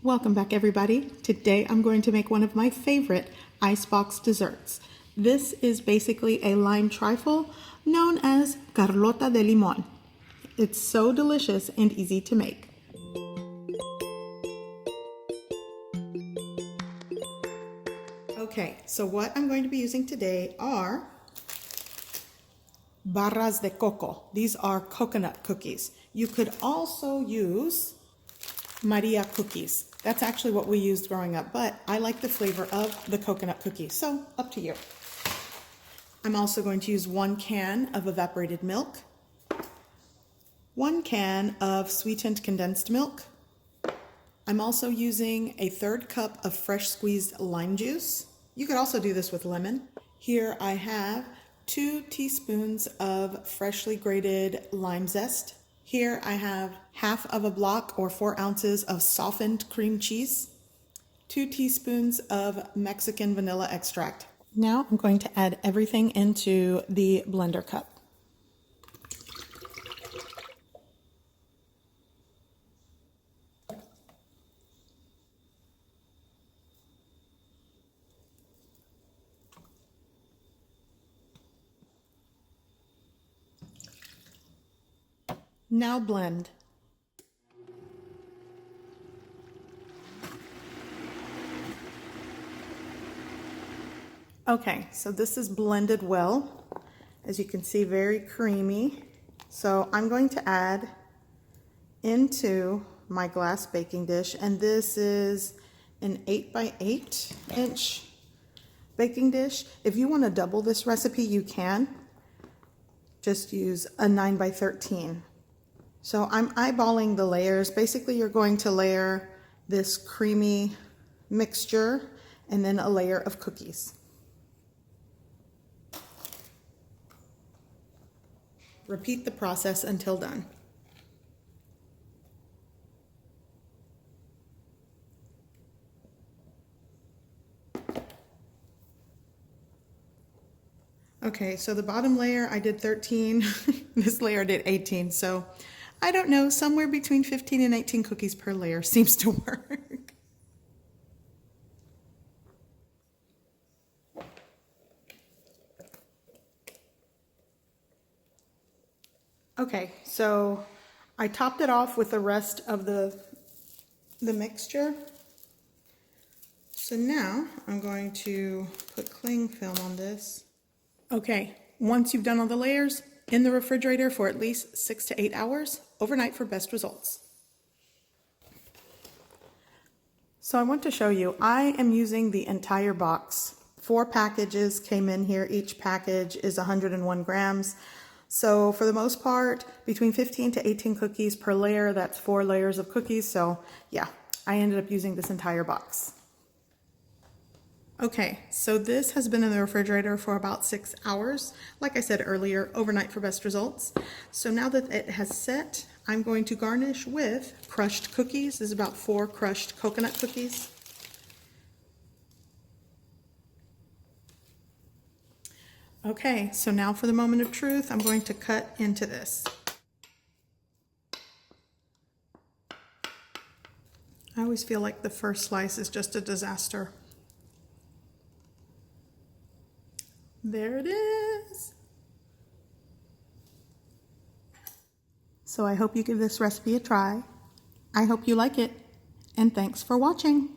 Welcome back, everybody. Today I'm going to make one of my favorite icebox desserts. This is basically a lime trifle known as Carlota De Limon. It's so delicious and easy to make. Okay, so what I'm going to be using today are barras de coco. These are coconut cookies. You could also use Maria cookies. That's actually what we used growing up, but I like the flavor of the coconut cookie, so up to you. I'm also going to use 1 can of evaporated milk, 1 can of sweetened condensed milk. I'm also using a 1/3 cup of fresh squeezed lime juice. You could also do this with lemon. Here I have 2 teaspoons of freshly grated lime zest. Here I have 1/2 of a block or 4 ounces of softened cream cheese, 2 teaspoons of Mexican vanilla extract. Now I'm going to add everything into the blender cup. Now blend. Okay, so this is blended well. As you can see, very creamy. So I'm going to add into my glass baking dish, and this is an 8 by 8 inch baking dish. If you want to double this recipe, you can. Just use a 9 by 13. So I'm eyeballing the layers. Basically, you're going to layer this creamy mixture and then a layer of cookies. Repeat the process until done. Okay, so the bottom layer I did 13, this layer I did 18, so I don't know, somewhere between 15 and 18 cookies per layer seems to work. Okay, so I topped it off with the rest of the mixture. So now I'm going to put cling film on this. Okay, once you've done all the layers, in the refrigerator for at least 6 to 8 hours, overnight for best results. So I want to show you, I am using the entire box. 4 packages came in here. Each package is 101 grams. So for the most part, between 15 to 18 cookies per layer, that's 4 layers of cookies. So yeah, I ended up using this entire box. Okay, so this has been in the refrigerator for about 6 hours. Like I said earlier, overnight for best results. So now that it has set, I'm going to garnish with crushed cookies. This is about 4 crushed coconut cookies. Okay, so now for the moment of truth, I'm going to cut into this. I always feel like the first slice is just a disaster. There it is. So I hope you give this recipe a try. I hope you like it, and thanks for watching.